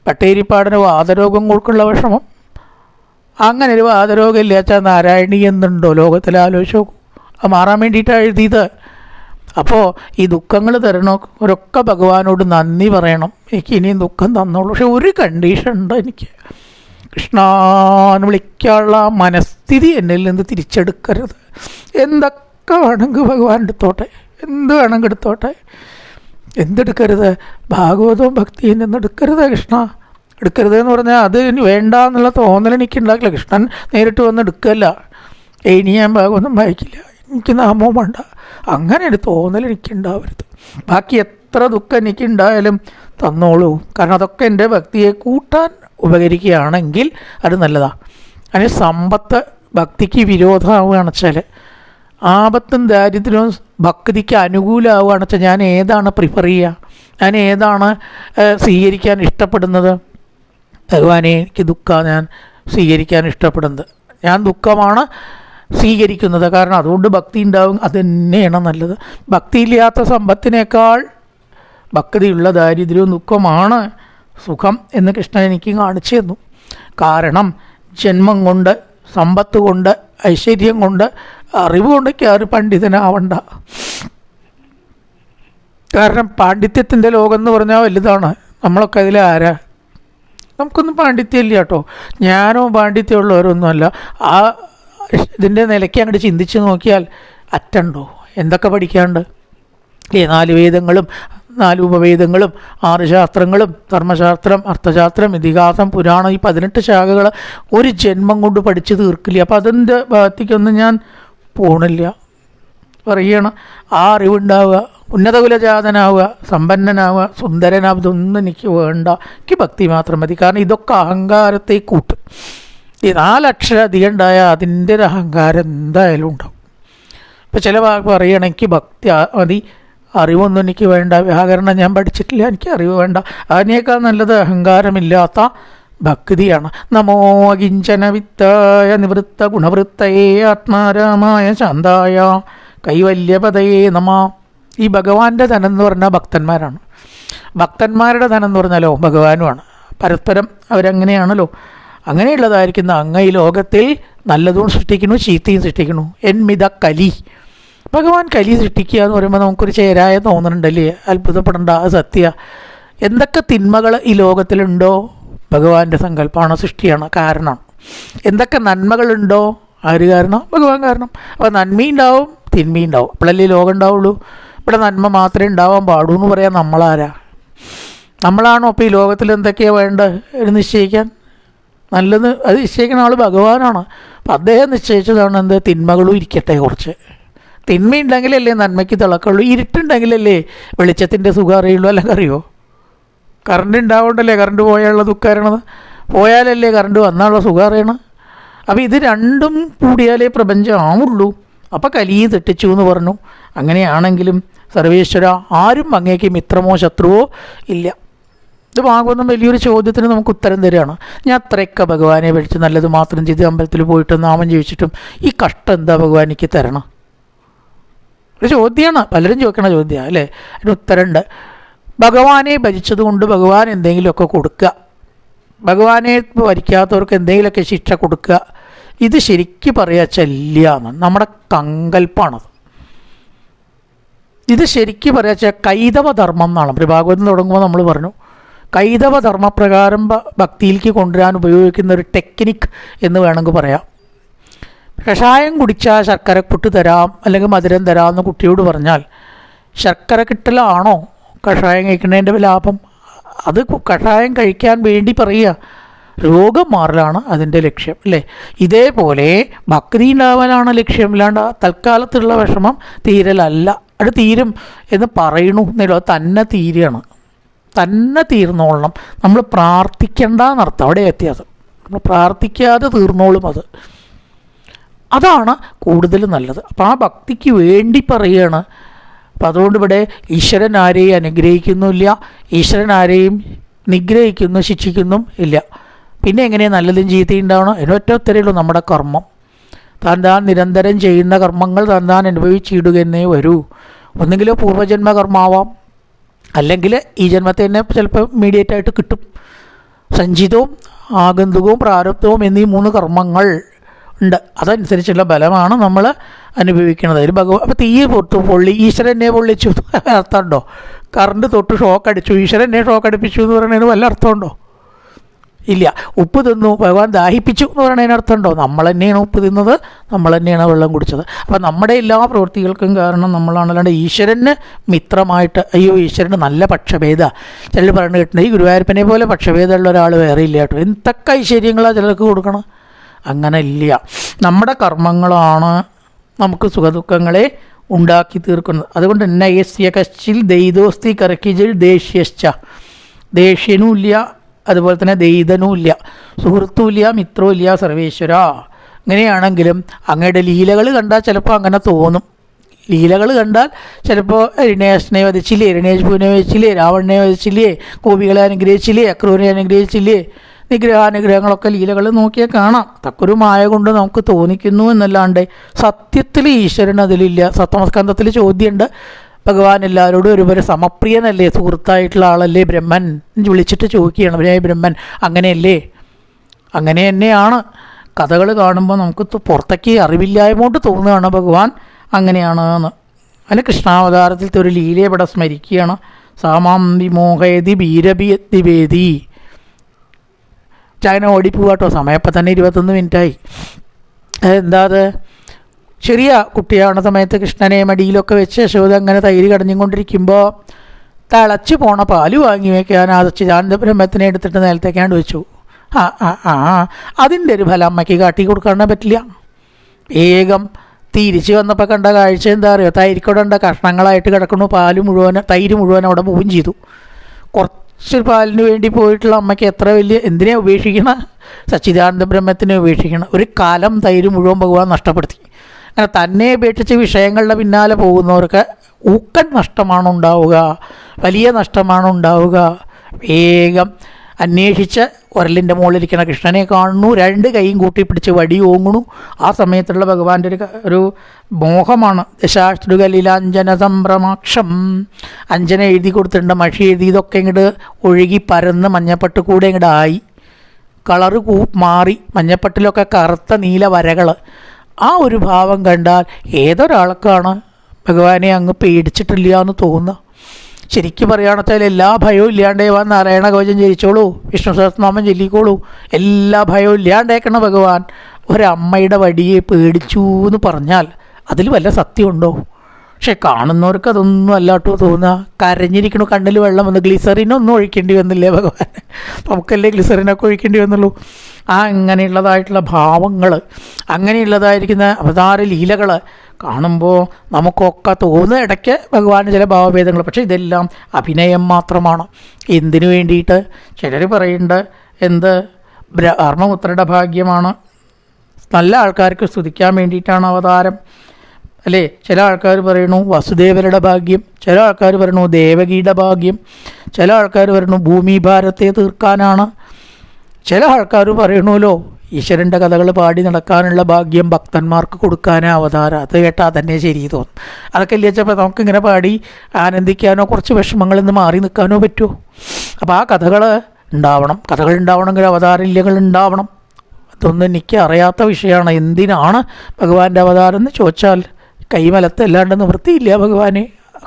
പട്ടേരിപ്പാടിന് വാതരോഗം കൊടുക്കുള്ള വിഷമം, അങ്ങനെ ഒരു വാതരോഗം ഇല്ലാച്ചാൽ നാരായണി എന്നുണ്ടോ ലോകത്തിൽ? ആലോചിച്ച് നോക്കൂ. അത് മാറാൻ വേണ്ടിയിട്ടാണ് എഴുതിയത്. അപ്പോൾ ഈ ദുഃഖങ്ങൾ തരണവരൊക്കെ ഭഗവാനോട് നന്ദി പറയണം. എനിക്ക് ഇനിയും ദുഃഖം തന്നോളൂ, പക്ഷെ ഒരു കണ്ടീഷൻ ഉണ്ട് എനിക്ക്. കൃഷ്ണാന്ന് വിളിക്കാനുള്ള മനസ്ഥിതി എന്നിൽ നിന്ന് തിരിച്ചെടുക്കരുത്. എന്തൊക്കെ വേണമെങ്കിൽ ഭഗവാൻ എടുത്തോട്ടെ. എന്ത് വേണമെങ്കിൽ എടുത്തോട്ടെ. എന്തെടുക്കരുത്? ഭാഗവതവും ഭക്തിയിൽ നിന്ന് എടുക്കരുത് കൃഷ്ണ. എടുക്കരുത് എന്ന് പറഞ്ഞാൽ അത് ഇനി വേണ്ട എന്നുള്ള തോന്നൽ എനിക്കുണ്ടാക്കില്ല. കൃഷ്ണൻ നേരിട്ട് വന്ന് എടുക്കല്ല, ഇനി ഞാൻ ഭാഗവതം വായിക്കില്ല, എനിക്ക് നാമവും വേണ്ട, അങ്ങനെ ഒരു തോന്നൽ എനിക്കുണ്ടാവരുത്. ബാക്കി എത്ര ദുഃഖം എനിക്കുണ്ടായാലും തന്നോളൂ, കാരണം അതൊക്കെ എൻ്റെ ഭക്തിയെ കൂട്ടാൻ ഉപകരിക്കുകയാണെങ്കിൽ അത് നല്ലതാണ്. അതിന് സമ്പത്ത് ഭക്തിക്ക് വിരോധമാവുകയാണെന്ന് വെച്ചാൽ, ആപത്തും ദാരിദ്ര്യവും ഭക്തിക്ക് അനുകൂലമാവുകയാണെന്ന് വെച്ചാൽ ഞാൻ ഏതാണ് പ്രിഫർ ചെയ്യുക? ഞാൻ ഏതാണ് സ്വീകരിക്കാൻ ഇഷ്ടപ്പെടുന്നത്? ഭഗവാനെ, എനിക്ക് ദുഃഖമാണ് ഞാൻ സ്വീകരിക്കാൻ ഇഷ്ടപ്പെടുന്നത്, ഞാൻ ദുഃഖമാണ് സ്വീകരിക്കുന്നത്, കാരണം അതുകൊണ്ട് ഭക്തി ഉണ്ടാവും. അത് തന്നെയാണ് നല്ലത്. ഭക്തിയില്ലാത്ത സമ്പത്തിനേക്കാൾ ഭക്തിയുള്ള ദാരിദ്ര്യവും ദുഃഖമാണ് സുഖം എന്ന് കൃഷ്ണൻ എനിക്ക് കാണിച്ചു തന്നു. കാരണം ജന്മം കൊണ്ട്, സമ്പത്ത് കൊണ്ട്, ഐശ്വര്യം കൊണ്ട്, അറിവ് കൊണ്ടൊക്കെ ആരും പണ്ഡിതനാവണ്ട. കാരണം പാണ്ഡിത്യത്തിൻ്റെ ലോകം എന്ന് പറഞ്ഞാൽ വലുതാണ്. നമ്മളൊക്കെ അതിൽ ആരാ? നമുക്കൊന്നും പാണ്ഡിത്യമില്ല കേട്ടോ. ജ്ഞാനോ പാണ്ഡിത്യമുള്ളവരൊന്നുമല്ല. ആ ഇതിൻ്റെ നിലയ്ക്ക് അങ്ങോട്ട് ചിന്തിച്ച് നോക്കിയാൽ അറ്റുണ്ടോ? എന്തൊക്കെ പഠിക്കാണ്ട്? 4 വേദങ്ങളും 4 ഉപവേദങ്ങളും 6 ശാസ്ത്രങ്ങളും, ധർമ്മശാസ്ത്രം, അർത്ഥശാസ്ത്രം, ഇതിഹാസം, പുരാണം, ഈ 18 ശാഖകൾ ഒരു ജന്മം കൊണ്ട് പഠിച്ച് തീർക്കില്ല. അപ്പോൾ അതിൻ്റെ ഭാഗത്തേക്കൊന്നും ഞാൻ പോണില്ല. പറയണം, ആ അറിവുണ്ടാവുക, ഉന്നത കുലജാതനാവുക, സമ്പന്നനാവുക, സുന്ദരനാവുക, ഇതൊന്നും എനിക്ക് വേണ്ട, എനിക്ക് ഭക്തി മാത്രം മതി. കാരണം ഇതൊക്കെ അഹങ്കാരത്തെ കൂട്ടും. ഈ 4 അക്ഷരം അധികം ഉണ്ടായാൽ അതിൻ്റെ ഒരു അഹങ്കാരം എന്തായാലും ഉണ്ടാവും. ഇപ്പോൾ ചില പറയണം, എനിക്ക് ഭക്തി മതി, അറിവൊന്നും എനിക്ക് വേണ്ട, വ്യാകരണം ഞാൻ പഠിച്ചിട്ടില്ല, എനിക്ക് അറിവ് വേണ്ട. അതിനേക്കാൾ നല്ലത് അഹങ്കാരമില്ലാത്ത ഭക്തിയാണ്. നമോ അകിഞ്ചന വിത്തായ നിവൃത്ത ഗുണവൃത്തയേ ആത്മാരാമായ ശാന്തായ കൈവല്യപതയേ നമ. ഈ ഭഗവാന്റെ ധനം എന്ന് പറഞ്ഞാൽ ഭക്തന്മാരാണ്. ഭക്തന്മാരുടെ ധനം എന്ന് പറഞ്ഞാലോ ഭഗവാനുമാണ്. പരസ്പരം അവരങ്ങനെയാണല്ലോ. അങ്ങനെയുള്ളതായിരിക്കുന്ന അങ്ങ് ഈ ലോകത്തിൽ നല്ലതും സൃഷ്ടിക്കുന്നു, ചീത്തയും സൃഷ്ടിക്കുന്നു. എന്മിത കലി, ഭഗവാൻ കലി സൃഷ്ടിക്കുക എന്ന് പറയുമ്പോൾ നമുക്കൊരു ചേരായ തോന്നുന്നുണ്ടല്ലേ? അത്ഭുതപ്പെടേണ്ട, അത് സത്യ. എന്തൊക്കെ തിന്മകൾ ഈ ലോകത്തിലുണ്ടോ ഭഗവാന്റെ സങ്കല്പമാണ്, സൃഷ്ടിയാണ്, കാരണമാണ്. എന്തൊക്കെ നന്മകളുണ്ടോ ആര് കാരണം? ഭഗവാൻ കാരണം. അപ്പോൾ നന്മയുണ്ടാവും, തിന്മയുണ്ടാവും. അപ്പോഴല്ലേ ലോകം ഉണ്ടാവുള്ളൂ. ഇവിടെ നന്മ മാത്രമേ ഉണ്ടാവാൻ പാടൂ എന്ന് പറയാൻ നമ്മളാരാ? നമ്മളാണോ അപ്പോൾ ഈ ലോകത്തിൽ എന്തൊക്കെയാണ് വേണ്ടത് എന്ന് നിശ്ചയിക്കാൻ? നല്ലത് അത് നിശ്ചയിക്കുന്ന ആൾ ഭഗവാനാണ്. അപ്പം അദ്ദേഹം നിശ്ചയിച്ചതാണ് എന്ത്? തിന്മകളും ഇരിക്കട്ടെ കുറച്ച്. തിന്മയുണ്ടെങ്കിലല്ലേ നന്മയ്ക്ക് തിളക്കുള്ളൂ. ഇരുട്ടുണ്ടെങ്കിലല്ലേ വെളിച്ചത്തിൻ്റെ സുഖം അറിയുള്ളൂ. അല്ലെങ്കിൽ അറിയുമോ? കറണ്ട് ഉണ്ടാവുകൊണ്ടല്ലേ കറണ്ട് പോയാലുള്ള ദുഃഖം അറിയണത്, പോയാലല്ലേ കറണ്ട് വന്നാലുള്ള സുഖം അറിയണം. അപ്പോൾ ഇത് രണ്ടും കൂടിയാലേ പ്രപഞ്ചം ആവുള്ളൂ. അപ്പോൾ കലിയെ തെറ്റിച്ചു എന്ന് പറഞ്ഞു. അങ്ങനെയാണെങ്കിലും സർവേശ്വര, ആരും അങ്ങേക്ക് മിത്രമോ ശത്രുവോ ഇല്ല. ഇത് ഭാഗവതം വലിയൊരു ചോദ്യത്തിന് നമുക്ക് ഉത്തരം തരികയാണ്. ഞാൻ അത്രയൊക്കെ ഭഗവാനെ വിളിച്ച് നല്ലത് മാത്രം ചെയ്ത് അമ്പലത്തിൽ പോയിട്ട് നാമം ജീവിച്ചിട്ടും ഈ കഷ്ടം എന്താ ഭഗവാൻ എനിക്ക് തരണം? ഒരു ചോദ്യമാണ്, പലരും ചോദിക്കണ ചോദ്യമാണ് അല്ലേ? അതിന് ഉത്തരമുണ്ട്. ഭഗവാനെ ഭജിച്ചത് കൊണ്ട് ഭഗവാൻ എന്തെങ്കിലുമൊക്കെ കൊടുക്കുക, ഭഗവാനെ ഭരിക്കാത്തവർക്ക് എന്തെങ്കിലുമൊക്കെ ശിക്ഷ കൊടുക്കുക. ഇത് ശരിക്കും പറയാ ചെല്ലിയാന്ന് നമ്മുടെ സങ്കല്പമാണത്. ഇത് ശരിക്കും പറയാ കൈതവ ധർമ്മം എന്നാണ്. ഭാഗവതം തുടങ്ങുമ്പോൾ നമ്മൾ പറഞ്ഞു കൈതവ ധർമ്മപ്രകാരം ഭക്തിയിലേക്ക് കൊണ്ടുവരാൻ ഉപയോഗിക്കുന്ന ഒരു ടെക്നിക്ക് എന്ന് വേണമെങ്കിൽ പറയാം. കഷായം കുടിച്ചാൽ ശർക്കര പുട്ട് തരാം, അല്ലെങ്കിൽ മധുരം തരാം എന്ന് കുട്ടിയോട് പറഞ്ഞാൽ ശർക്കര കിട്ടലാണോ കഷായം കഴിക്കുന്നതിൻ്റെ ലാഭം? അത് കഷായം കഴിക്കാൻ വേണ്ടി പറയുക, രോഗം മാറലാണ് അതിൻ്റെ ലക്ഷ്യം അല്ലേ? ഇതേപോലെ ഭക്തി ഉണ്ടാവാനാണ് ലക്ഷ്യം, അല്ലാണ്ട് തൽക്കാലത്തുള്ള വിഷമം തീരലല്ല. അത് തീരും എന്ന് പറയണു എന്നല്ലോ, തന്നെ തീരുകയാണ്, തന്നെ തീർന്നോളണം. നമ്മൾ പ്രാർത്ഥിക്കേണ്ട എന്നർത്ഥം. അവിടെ വ്യത്യാസം. നമ്മൾ പ്രാർത്ഥിക്കാതെ തീർന്നോളും. അതാണ് കൂടുതൽ നല്ലത്. അപ്പോൾ ആ ഭക്തിക്ക് വേണ്ടി പറയുകയാണ്. അപ്പം അതുകൊണ്ട് ഇവിടെ ഈശ്വരൻ ആരെയും അനുഗ്രഹിക്കുന്നില്ല, ഈശ്വരൻ ആരെയും നിഗ്രഹിക്കുന്നു ശിക്ഷിക്കുന്നും ഇല്ല. പിന്നെ എങ്ങനെയാണ് നല്ലതും ചീത്തയും ഉണ്ടാവണം? അതിനൊറ്റ ഉത്തരവുള്ളൂ, നമ്മുടെ കർമ്മം. താൻ നിരന്തരം ചെയ്യുന്ന കർമ്മങ്ങൾ താൻ അനുഭവിച്ചിടുക എന്നേ വരൂ. ഒന്നെങ്കിൽ പൂർവ്വജന്മ കർമാവാം, അല്ലെങ്കിൽ ഈ ജന്മത്തെ തന്നെ ചിലപ്പോൾ ഇമ്മീഡിയറ്റായിട്ട് കിട്ടും. സഞ്ചിതവും ആഗന്തുകവും പ്രാരബ്ധവും എന്നീ 3 കർമ്മങ്ങൾ ഉണ്ട്. അതനുസരിച്ചുള്ള ബലമാണ് നമ്മൾ അനുഭവിക്കുന്നത്. അതിൽ അപ്പോൾ തീ പൊള്ളി ഈശ്വരനെ പൊള്ളിച്ചു അർത്ഥമുണ്ടോ? കറണ്ട് തൊട്ട് ഷോക്ക് അടിച്ചു ഈശ്വരനെ ഷോക്ക് അടിപ്പിച്ചു എന്ന് പറയുന്നതിന് വല്ല അർത്ഥമുണ്ടോ? ഇല്ല. ഉപ്പ് തിന്നു, ഭഗവാൻ ദാഹിപ്പിച്ചു എന്ന് പറയുന്നതിന് അർത്ഥമുണ്ടോ? നമ്മൾ തന്നെയാണ് ഉപ്പ് തിന്നത്, നമ്മൾ തന്നെയാണ് വെള്ളം കുടിച്ചത്. അപ്പം നമ്മുടെ എല്ലാ പ്രവൃത്തികൾക്കും കാരണം നമ്മളാണ്. അല്ലാണ്ട് ഈശ്വരന് മിത്രമായിട്ട് അയ്യോ ഈശ്വരന് നല്ല പക്ഷഭേദ ചിലർ പറഞ്ഞു കിട്ടുന്നത്, ഈ ഗുരുവായൂരപ്പനെ പോലെ പക്ഷഭേദമുള്ള ഒരാൾ വേറെ ഇല്ല കേട്ടോ. എന്തൊക്കെ ഐശ്വര്യങ്ങളാണ് ചിലർക്ക് കൊടുക്കണം. അങ്ങനെ ഇല്ല. നമ്മുടെ കർമ്മങ്ങളാണ് നമുക്ക് സുഖദുഃഖങ്ങളെ ഉണ്ടാക്കി തീർക്കുന്നത്. അതുകൊണ്ട് തന്നെ യസ്യ കശ്ചിൽ ദൈതോസ്തി കർക്കിജിൽ ദേഷ്യശ്ച, ദേഷ്യനും ഇല്ല, അതുപോലെ തന്നെ ദൈതനും ഇല്ല, സുഹൃത്തും ഇല്ല, മിത്രവും ഇല്ല, സർവേശ്വര. ഇങ്ങനെയാണെങ്കിലും അങ്ങയുടെ ലീലകൾ കണ്ടാൽ ചിലപ്പോൾ അങ്ങനെ തോന്നും. ലീലകൾ കണ്ടാൽ ചിലപ്പോൾ ഹിരണ്യാക്ഷനെ വധിച്ചില്ലേ, ഹിരണ്യകശിപുവിനെ വധിച്ചില്ലേ, രാവണനെ വധിച്ചില്ലേ, ഗോപികളെ അനുഗ്രഹിച്ചില്ലേ, അക്രൂരനെ അനുഗ്രഹിച്ചില്ലേ, നിഗ്രഹാനുഗ്രഹങ്ങളൊക്കെ ലീലകൾ നോക്കിയാൽ കാണാം. തക്കൊരു മായ കൊണ്ട് നമുക്ക് തോന്നിക്കുന്നു എന്നല്ലാണ്ട് സത്യത്തിൽ ഈശ്വരൻ അതിലില്ല. സപ്തമസ്കന്ധത്തിൽ ചോദ്യമുണ്ട്, ഭഗവാൻ എല്ലാവരോടും ഒരുപോലെ സമപ്രിയനല്ലേ, സുഹൃത്തായിട്ടുള്ള ആളല്ലേ ബ്രഹ്മൻ? വിളിച്ചിട്ട് ചോദിക്കുകയാണ്, അവനായ ബ്രഹ്മൻ അങ്ങനെയല്ലേ? അങ്ങനെ തന്നെയാണ്. കഥകൾ കാണുമ്പോൾ നമുക്ക് പുറത്തേക്ക് അറിവില്ലായ്മ കൊണ്ട് തോന്നുകയാണ് ഭഗവാൻ അങ്ങനെയാണ് എന്ന്. അതിന് കൃഷ്ണാവതാരത്തിലത്തെ ഒരു ലീലയെ ഇവിടെ സ്മരിക്കുകയാണ്. സാമാം വിമോഹയതി ബീരബിയതിവേദി. ചൈന ഓടിപ്പോവാട്ടോ, സമയപ്പം തന്നെ 21 മിനിറ്റായി. എന്താ അത്? ചെറിയ കുട്ടിയാവുന്ന സമയത്ത് കൃഷ്ണനെ മടിയിലൊക്കെ വെച്ച് യശോദ അങ്ങനെ തൈര് കടഞ്ഞും കൊണ്ടിരിക്കുമ്പോൾ തിളച്ച് പോണ പാല് വാങ്ങി വയ്ക്കാൻ സച്ചിദാനന്ദ ബ്രഹ്മത്തിനെ എടുത്തിട്ട് നേരത്തേക്കാണ്ട് വെച്ചു. അതിൻ്റെ ഒരു ഫലം അമ്മയ്ക്ക് കാട്ടി കൊടുക്കാൻ പറ്റില്ല. വേഗം തിരിച്ച് വന്നപ്പോൾ കണ്ട കാഴ്ച എന്താ പറയുക? തൈരിക്കൊടണ്ട കഷ്ണങ്ങളായിട്ട് കിടക്കുന്നു, തൈര് മുഴുവൻ അവിടെ പോവുകയും ചെയ്തു. കുറച്ച് പാലിന് വേണ്ടി പോയിട്ടുള്ള അമ്മയ്ക്ക് എത്ര വലിയ എന്തിനാ ഉപേക്ഷിക്കണം? സച്ചിദാനന്ദ ബ്രഹ്മത്തിനെ ഉപേക്ഷിക്കണം. ഒരു കാലം തൈര് മുഴുവൻ ഭഗവാൻ നഷ്ടപ്പെടുത്തി. അങ്ങനെ തന്നെ ഉപേക്ഷിച്ച് വിഷയങ്ങളുടെ പിന്നാലെ പോകുന്നവർക്ക് ഊക്കൻ നഷ്ടമാണ് ഉണ്ടാവുക, വലിയ നഷ്ടമാണ് ഉണ്ടാവുക. വേഗം അന്വേഷിച്ച് ഉരലിൻ്റെ മുകളിലിരിക്കുന്ന കൃഷ്ണനെ കാണുന്നു, 2 കൈയും കൂട്ടിപ്പിടിച്ച് വടി ഓങ്ങണു. ആ സമയത്തുള്ള ഭഗവാന്റെ ഒരു മോഹമാണ്. ദശാശ്രുകലിലാഞ്ജന സംഭ്രമാക്ഷം, അഞ്ജന എഴുതി കൊടുത്തിട്ടുണ്ട്, മഷി എഴുതി, ഇതൊക്കെ ഇങ്ങോട്ട് ഒഴുകി പരന്ന് മഞ്ഞപ്പട്ട് കൂടെ ഇങ്ങോട്ട് ആയി, കളറ് മാറി, മഞ്ഞപ്പട്ടിലൊക്കെ കറുത്ത നീല വരകൾ. ആ ഒരു ഭാവം കണ്ടാൽ ഏതൊരാൾക്കാണ് ഭഗവാനെ അങ്ങ് പേടിച്ചിട്ടില്ല എന്ന് തോന്നുക. ശരിക്കും പറയുകയാണെന്ന് വെച്ചാൽ എല്ലാ ഭയവും ഇല്ലാണ്ടേവാൻ നാരായണ കവചം ജയിച്ചോളൂ, വിഷ്ണു സഹസ്രനാമം ചൊല്ലിക്കോളൂ, എല്ലാ ഭയവും ഇല്ലാണ്ടേക്കണ ഭഗവാൻ ഒരമ്മയുടെ വടിയെ പേടിച്ചു എന്ന് പറഞ്ഞാൽ അതിൽ വല്ല സത്യമുണ്ടോ? പക്ഷെ കാണുന്നവർക്ക് അതൊന്നും അല്ലാട്ടോ തോന്നുക. കരഞ്ഞിരിക്കണു, കണ്ണിൽ വെള്ളം വന്ന്, ഗ്ലിസറിനൊന്നും ഒഴിക്കേണ്ടി വന്നില്ലേ ഭഗവാൻ? നമുക്കല്ലേ ഗ്ലിസറിനൊക്കെ ഒഴിക്കേണ്ടി വന്നുള്ളൂ. അങ്ങനെയുള്ളതായിട്ടുള്ള ഭാവങ്ങൾ, അങ്ങനെയുള്ളതായിരിക്കുന്ന അവതാര ലീലകൾ കാണുമ്പോൾ നമുക്കൊക്കെ തോന്നുന്ന ഇടയ്ക്ക് ഭഗവാന് ചില ഭാവഭേദങ്ങൾ. പക്ഷേ ഇതെല്ലാം അഭിനയം മാത്രമാണ്. എന്തിനു വേണ്ടിയിട്ട്? ചിലർ പറയുന്നുണ്ട് എന്ത് ധർമ്മപുത്രരുടെ ഭാഗ്യമാണ്, നല്ല ആൾക്കാർക്ക് സ്തുതിക്കാൻ വേണ്ടിയിട്ടാണ് അവതാരം അല്ലേ? ചില ആൾക്കാർ പറയണു വസുദേവരുടെ ഭാഗ്യം, ചില ആൾക്കാർ പറയണു ദേവകിയുടെ ഭാഗ്യം, ചില ആൾക്കാർ പറയണു ഭൂമിഭാരത്തെ തീർക്കാനാണ്, ചില ആൾക്കാർ പറയണമല്ലോ ഈശ്വരൻ്റെ കഥകൾ പാടി നടക്കാനുള്ള ഭാഗ്യം ഭക്തന്മാർക്ക് കൊടുക്കാനോ അവതാരം. അത് കേട്ടാൽ തന്നെ ശരി തോന്നും. അതൊക്കെ ഇല്ലച്ചപ്പോൾ നമുക്കിങ്ങനെ പാടി ആനന്ദിക്കാനോ കുറച്ച് വിഷമങ്ങളിൽ നിന്ന് മാറി നിൽക്കാനോ പറ്റുമോ? അപ്പോൾ ആ കഥകൾ ഉണ്ടാവണം. കഥകൾ ഉണ്ടാവണമെങ്കിൽ അവതാരല്യങ്ങൾ ഉണ്ടാവണം. അതൊന്നും എനിക്ക് അറിയാത്ത വിഷയമാണ്. എന്തിനാണ് ഭഗവാന്റെ അവതാരം എന്ന് ചോദിച്ചാൽ കൈമലത്തല്ലാണ്ട് നിവൃത്തിയില്ല ഭഗവാനെ.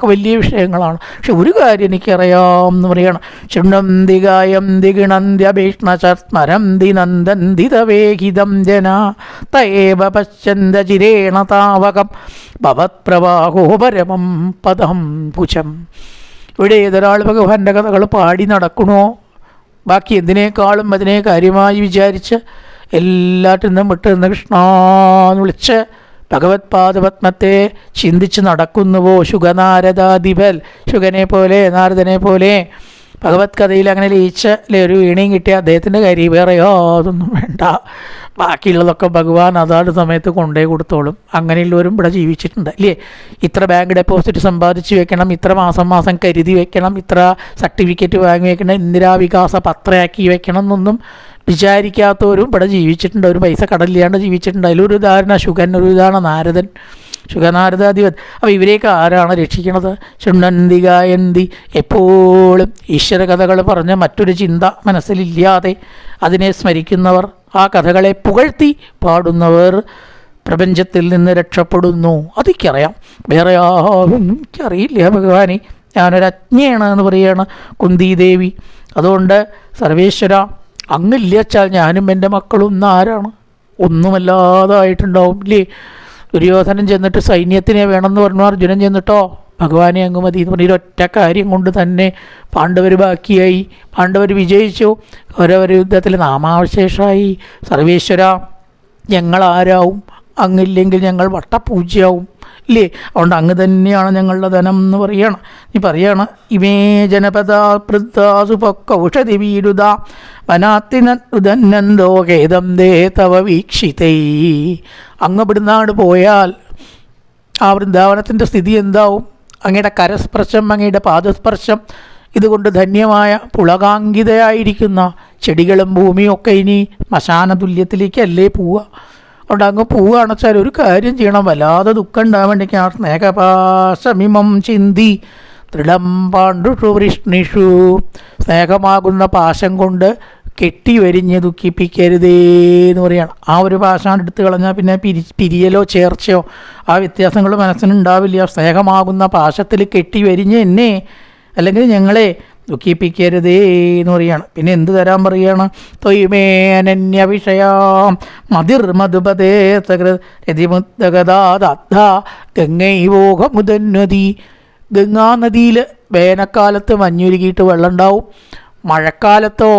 വലിയ വിഷയങ്ങളാണ്. പക്ഷെ ഒരു കാര്യം എനിക്കറിയാം എന്ന് പറയണം. ശൃണ്വന്തി ഗായന്തി ഗിണന്ത്യഭീഷ്ണചസ്മരന്തി നന്ദന്തി തവേഹിതം ജന തയേവ പശ്യന്ത ചിരേണ താവകം ഭവത്പ്രവാഹോ പരമം പദം ഭുജം. ഇവിടെ ഏതൊരാൾ ഭഗവാന്റെ കഥകൾ പാടി നടക്കണോ, ബാക്കി എന്തിനേക്കാളും അതിനെ കാര്യമായി വിചാരിച്ച് എല്ലാറ്റിൽ നിന്നും വിട്ട് നിന്ന് കൃഷ്ണാന്ന് വിളിച്ച് ഭഗവത് പാദപത്മത്തെ ചിന്തിച്ച് നടക്കുന്നുവോ ശുഗനാരദാധിപൽ, ശുഗനെ പോലെ നാരദനെ പോലെ ഭഗവത് കഥയിൽ അങ്ങനെ ലയിച്ച് അല്ലേ ഒരു വീണയും കിട്ടിയ അദ്ദേഹത്തിൻ്റെ കാര്യം വേറെ യാതൊന്നും വേണ്ട. ബാക്കിയുള്ളതൊക്കെ ഭഗവാൻ അതാത് സമയത്ത് കൊണ്ടേ കൊടുത്തോളും. അങ്ങനെയുള്ളവരും ഇവിടെ ജീവിച്ചിട്ടുണ്ട് അല്ലേ? ഇത്ര ബാങ്ക് ഡെപ്പോസിറ്റ് സമ്പാദിച്ച് വെക്കണം, ഇത്ര മാസം കരുതി വെക്കണം, ഇത്ര സർട്ടിഫിക്കറ്റ് വാങ്ങി വെക്കണം, ഇന്ദിരാവികാസ പത്രയാക്കി വെക്കണം എന്നൊന്നും വിചാരിക്കാത്തവരും ഇവിടെ ജീവിച്ചിട്ടുണ്ട്. ഒരു പൈസ കടലില്ലാണ്ട് ജീവിച്ചിട്ടുണ്ട്. അതിലൊരു ഉദാഹരണ ശുഗൻ, ഒരു ഉദാഹരണ നാരദൻ, ശുഗനാരദാധിപൻ. അപ്പോൾ ഇവരെയൊക്കെ ആരാണ് രക്ഷിക്കണത്? ശൃണ്വന്തി ഗായന്തി, എപ്പോഴും ഈശ്വര കഥകൾ പറഞ്ഞ് മറ്റൊരു ചിന്ത മനസ്സിലില്ലാതെ അതിനെ സ്മരിക്കുന്നവർ, ആ കഥകളെ പുകഴ്ത്തി പാടുന്നവർ പ്രപഞ്ചത്തിൽ നിന്ന് രക്ഷപ്പെടുന്നു. അതെനിക്കറിയാം. വേറെ ആരും എനിക്കറിയില്ല ഭഗവാനെ. ഞാനൊരജ്ഞയാണ് എന്ന് പറയുകയാണ് കുന്തിദേവി. അതുകൊണ്ട് സർവേശ്വര അങ്ങില്ല വെച്ചാൽ ഞാനും എൻ്റെ മക്കളും ഇന്ന് ആരാണ്? ഒന്നുമല്ലാതായിട്ടുണ്ടാവും ഇല്ലേ? ദുര്യോധനൻ ചെന്നിട്ട് സൈന്യത്തിനെ വേണമെന്ന് പറഞ്ഞു, അർജുനൻ ചെന്നിട്ടോ ഭഗവാനെ അങ്ങ് മതി എന്ന് പറഞ്ഞ ഒറ്റ കാര്യം കൊണ്ട് തന്നെ പാണ്ഡവർ ബാക്കിയായി, പാണ്ഡവർ വിജയിച്ചു. ഓരോരോ യുദ്ധത്തിൽ നാമാവശേഷമായി. സർവേശ്വര, ഞങ്ങളാരാവും? അങ്ങില്ലെങ്കിൽ ഞങ്ങൾ വട്ടപൂജ്യയാവും ഇല്ലേ? അതുകൊണ്ട് അങ്ങ് തന്നെയാണ് ഞങ്ങളുടെ ധനം എന്ന് പറയാണ്. നീ പറയാണ്, ഇമേ ജനപദാ പൊക്കൗഷധി വീരുത വനാത്തിനോ ഖേദം ദേ തവ വീക്ഷിതൈ. അങ്ങ് ഇവിടുന്നാട് പോയാൽ ആ വൃന്ദാവനത്തിൻ്റെ സ്ഥിതി എന്താവും? അങ്ങയുടെ കരസ്പർശം, അങ്ങയുടെ പാദസ്പർശം ഇതുകൊണ്ട് ധന്യമായ പുളകാങ്കിതയായിരിക്കുന്ന ചെടികളും ഭൂമിയും ഒക്കെ ഇനി ശ്മശാന തുല്യത്തിലേക്കല്ലേ പോവുക? അതുകൊണ്ട് അങ്ങ് പോവുകയാണെന്ന് വെച്ചാൽ ഒരു കാര്യം ചെയ്യണം, വല്ലാതെ ദുഃഖം ഉണ്ടാകാൻ വേണ്ടി ആ സ്നേഹപാശമിമം ചിന്തി ദൃഢം പാണ്ഡുഷു വൃഷ്ണിഷു. സ്നേഹമാകുന്ന പാശം കൊണ്ട് കെട്ടി വരിഞ്ഞ് ദുഃഖിപ്പിക്കരുതേ എന്ന് പറയുകയാണ്. ആ ഒരു പാശാണ് എടുത്തു കളഞ്ഞാൽ പിന്നെ പിരിയലോ ചേർച്ചയോ ആ വ്യത്യാസങ്ങൾ മനസ്സിനുണ്ടാവില്ല. സ്നേഹമാകുന്ന പാശത്തിൽ കെട്ടി വരിഞ്ഞ് എന്നെ അല്ലെങ്കിൽ ഞങ്ങളെ ദുഃഖിപ്പിക്കരുതേ എന്ന് പറയുകയാണ്. പിന്നെ എന്ത് തരാൻ പറയുകയാണ്? തൊയ്മേ അനന്യ വിഷയാം മതിർ മധുപതേ രതിമുദ്ഗതാദ ഗംഗൈവോഹമുദന്നതി. ഗംഗാനദിയിൽ വേനൽക്കാലത്ത് മഞ്ഞുരുകിയിട്ട് വെള്ളം ഉണ്ടാവും, മഴക്കാലത്തോ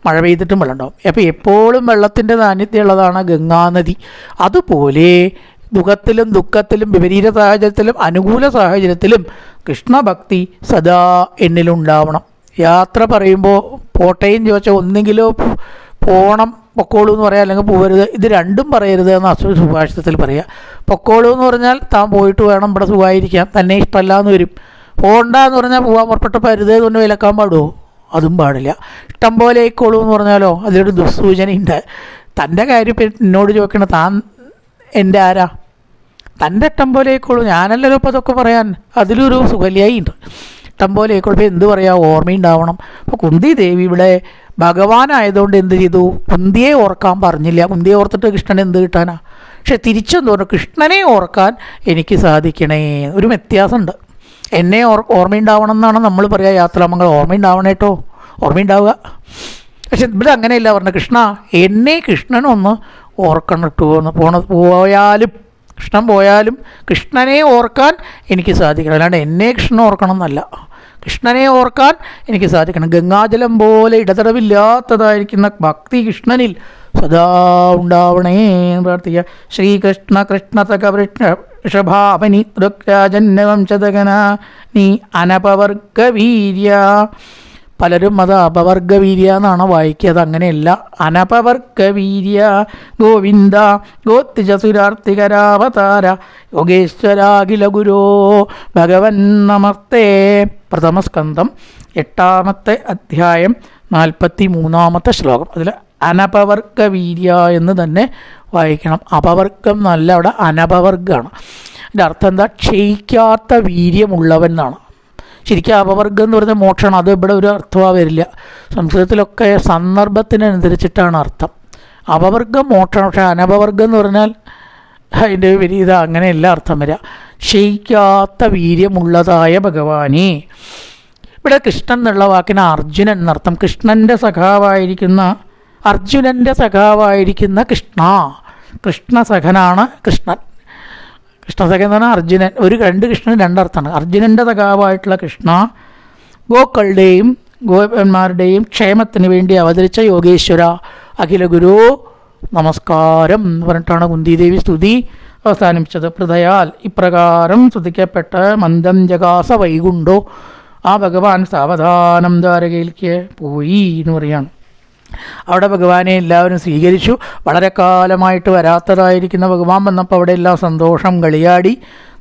മഴ പെയ്തിട്ടും വെള്ളം ഉണ്ടാവും. അപ്പോൾ എപ്പോഴും വെള്ളത്തിൻ്റെ സാന്നിധ്യമുള്ളതാണ് ഗംഗാനദി. അതുപോലെ സുഖത്തിലും ദുഃഖത്തിലും വിപരീത സാഹചര്യത്തിലും അനുകൂല സാഹചര്യത്തിലും കൃഷ്ണഭക്തി സദാ എന്നിലുണ്ടാവണം. യാത്ര പറയുമ്പോൾ പോട്ടേയും ചോദിച്ചാൽ ഒന്നെങ്കിലോ പോകണം പൊക്കോളൂ എന്ന് പറയാം, അല്ലെങ്കിൽ പോകരുത്. ഇത് രണ്ടും പറയരുത് എന്ന് സുഭാഷിതത്തിൽ പറയുക. പൊക്കോളൂ എന്ന് പറഞ്ഞാൽ താൻ പോയിട്ട് വേണം ഇവിടെ സുഖമായിരിക്കാം, തന്നെ ഇഷ്ടമല്ല എന്ന് വരും. പോകണ്ട എന്ന് പറഞ്ഞാൽ പോകാൻ പുറപ്പെട്ട് പരുതേ കൊണ്ട് വിലക്കാൻ പാടുമോ? അതും പാടില്ല. ഇഷ്ടം പോലെ ആയിക്കോളൂ എന്ന് പറഞ്ഞാലോ അതിലൊരു ദുസ്സൂചനയുണ്ട്. തൻ്റെ കാര്യം എന്നോട് ചോദിക്കണം, താൻ എൻ്റെ ആരാ? തൻ്റെ ഇഷ്ടം പോലെ ആയിക്കോളൂ, ഞാനല്ലല്ലോ ഇപ്പോൾ അതൊക്കെ പറയാൻ. അതിലൊരു സുഖല്യായി ഉണ്ട്. ഇഷ്ടം പോലെ ആയിക്കോളൂ. ഇപ്പോൾ എന്ത് പറയാ, ഓർമ്മയുണ്ടാവണം. അപ്പോൾ കുന്തി ദേവി ഇവിടെ ഭഗവാനായതുകൊണ്ട് എന്ത് ചെയ്തു? കുന്തിയെ ഓർക്കാൻ പറഞ്ഞില്ല. കുന്തിയെ ഓർത്തിട്ട് കൃഷ്ണൻ എന്ത് കിട്ടാനാ? പക്ഷെ തിരിച്ചെന്ന് പറഞ്ഞു, കൃഷ്ണനെ ഓർക്കാൻ എനിക്ക് സാധിക്കണേ. ഒരു വ്യത്യാസമുണ്ട്. എന്നെ ഓർമ്മയുണ്ടാവണം എന്നാണ് നമ്മൾ പറയുക, യാത്രാമംഗൾ ഓർമ്മയുണ്ടാവണം കേട്ടോ, ഓർമ്മയുണ്ടാവുക. പക്ഷെ ഇവിടെ അങ്ങനെയല്ല പറഞ്ഞത്, കൃഷ്ണ എന്നെ കൃഷ്ണനൊന്ന് ഓർക്കണം കേട്ടോ എന്ന് പോയാലും കൃഷ്ണൻ പോയാലും കൃഷ്ണനെ ഓർക്കാൻ എനിക്ക് സാധിക്കണം. അല്ലാണ്ട് എന്നെ കൃഷ്ണൻ ഓർക്കണം എന്നല്ല, കൃഷ്ണനെ ഓർക്കാൻ എനിക്ക് സാധിക്കണം. ഗംഗാജലം പോലെ ഇടതടവില്ലാത്തതായിരിക്കുന്ന ഭക്തി കൃഷ്ണനിൽ സദാ ഉണ്ടാവണേ എന്ന് പ്രാർത്ഥിക്കുക. ശ്രീകൃഷ്ണ കൃഷ്ണതക വൃഷഭാപനി ദൃക്രാജന്യവംശതകന നീ അനപവർഗവീര്യ. പലരും അത് അപവർഗവീര്യ എന്നാണ് വായിക്കുക. അത് അങ്ങനെയല്ല, അനപവർഗവീര്യ ഗോവിന്ദ ഗോത്തിജസുരാർത്തികരാവതാര യോഗേശ്വരാഖില ഗുരോ ഭഗവൻ നമസ്തേ. പ്രഥമസ്കന്ധം 8-ാമത്തെ അധ്യായം 43-ാമത്തെ ശ്ലോകം. അതിൽ അനപവർഗവീര്യ എന്ന് തന്നെ വായിക്കണം. അപവർഗം എന്നല്ല, അവിടെ അനപവർഗമാണ്. അതിൻ്റെ അർത്ഥം എന്താ? ക്ഷയിക്കാത്ത വീര്യമുള്ളവൻ എന്നാണ്. ശരിക്കും അപവർഗം എന്ന് പറഞ്ഞാൽ മോക്ഷമാണ്. അത് ഇവിടെ ഒരു അർത്ഥമാണ് വരില്ല. സംസ്കൃതത്തിലൊക്കെ സന്ദർഭത്തിനനുസരിച്ചിട്ടാണ് അർത്ഥം. അപവർഗം മോക്ഷമാണ്. പക്ഷേ അനപവർഗം എന്ന് പറഞ്ഞാൽ അതിൻ്റെ വിപരീത അങ്ങനെയല്ല അർത്ഥം വരിക. ക്ഷയിക്കാത്ത വീര്യമുള്ളതായ ഭഗവാനെ. ഇവിടെ കൃഷ്ണൻ എന്നുള്ള വാക്കിന് അർജുനൻ എന്നർത്ഥം. കൃഷ്ണൻ്റെ സഖാവായിരിക്കുന്ന അർജുനൻ്റെ സഖാവായിരിക്കുന്ന കൃഷ്ണസഖനാണ് കൃഷ്ണൻ. കൃഷ്ണസഖൻ എന്ന് പറഞ്ഞാൽ അർജുനൻ. രണ്ട് കൃഷ്ണന് രണ്ടർത്ഥമാണ്. അർജുനൻ്റെ സഖാവായിട്ടുള്ള കൃഷ്ണ ഗോക്കളുടെയും ഗോപന്മാരുടെയും ക്ഷേമത്തിന് വേണ്ടി അവതരിച്ച യോഗേശ്വര അഖില ഗുരു നമസ്കാരം എന്ന് പറഞ്ഞിട്ടാണ് കുന്തിദേവി സ്തുതി അവസാനിപ്പിച്ചത്. ഹൃദയാൽ ഇപ്രകാരം സ്തുതിക്കപ്പെട്ട മന്ദം ജഗാസ വൈകുണ്ടോ. ആ ഭഗവാൻ സാവധാനം ദ്വാരകയിലേക്ക് പോയി എന്ന് പറയാണ്. അവിടെ ഭഗവാനെ എല്ലാവരും സ്വീകരിച്ചു. വളരെ കാലമായിട്ട് വരാത്തതായിരിക്കുന്ന ഭഗവാൻ വന്നപ്പോൾ അവിടെ എല്ലാം സന്തോഷം കളിയാടി.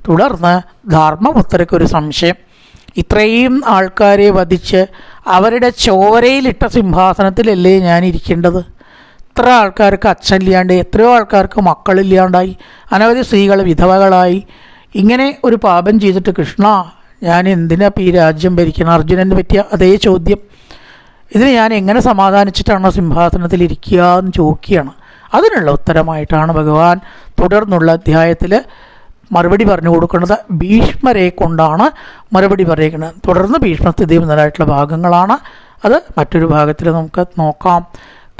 തുടർന്ന് ധർമ്മപുത്രയ്ക്കൊരു സംശയം. ഇത്രയും ആൾക്കാരെ വധിച്ച് അവരുടെ ചോരയിലിട്ട സിംഹാസനത്തിലല്ലേ ഞാൻ ഇരിക്കേണ്ടത്? ഇത്ര ആൾക്കാർക്ക് അച്ഛനില്ലാണ്ട്, എത്രയോ ആൾക്കാർക്ക് മക്കളില്ലാണ്ടായി, അനവധി സ്ത്രീകൾ വിധവകളായി. ഇങ്ങനെ ഒരു പാപം ചെയ്തിട്ട് കൃഷ്ണ ഞാൻ എന്തിനാ ഈ രാജ്യം ഭരിക്കണം? അർജുനന് പറ്റിയ അതേ ചോദ്യം. ഇതിന് ഞാൻ എങ്ങനെ സമാധാനിച്ചിട്ടാണോ സിംഹാസനത്തിൽ ഇരിക്കുക എന്ന് ചോദിക്കുകയാണ്. അതിനുള്ള ഉത്തരമായിട്ടാണ് ഭഗവാൻ തുടർന്നുള്ള അധ്യായത്തിൽ മറുപടി പറഞ്ഞു കൊടുക്കുന്നത്. ഭീഷ്മരെ കൊണ്ടാണ് മറുപടി പറയുന്നത്. തുടർന്ന് ഭീഷ്മസ്ഥിതി മുതലായിട്ടുള്ള ഭാഗങ്ങളാണ് അത് മറ്റൊരു ഭാഗത്തിൽ നമുക്ക് നോക്കാം.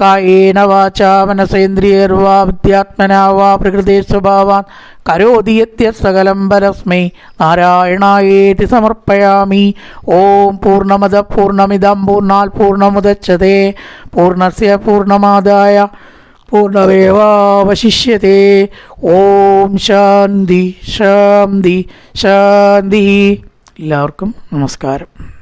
കായേന വാചാ മനസേന്ദ്രിയർവാ ബുദ്ധ്യാത്മനാ വാ പ്രകൃതി സ്വഭാവാൻ കരോതി യദ്യത് സകലം പരസ്മൈ നാരായണായേതി സമർപ്പയാമി. ഓം പൂർണ്ണമദ പൂർണ്ണമിദം പൂർണ്ണാൽ പൂർണ്ണമുദച്യതേ പൂർണ്ണസ്യ പൂർണ്ണമാദായ പൂർണ്ണമേവാവശിഷ്യതേ. ഓം ശാന്തി ശാന്തി ശാന്തി. എല്ലാവർക്കും നമസ്കാരം.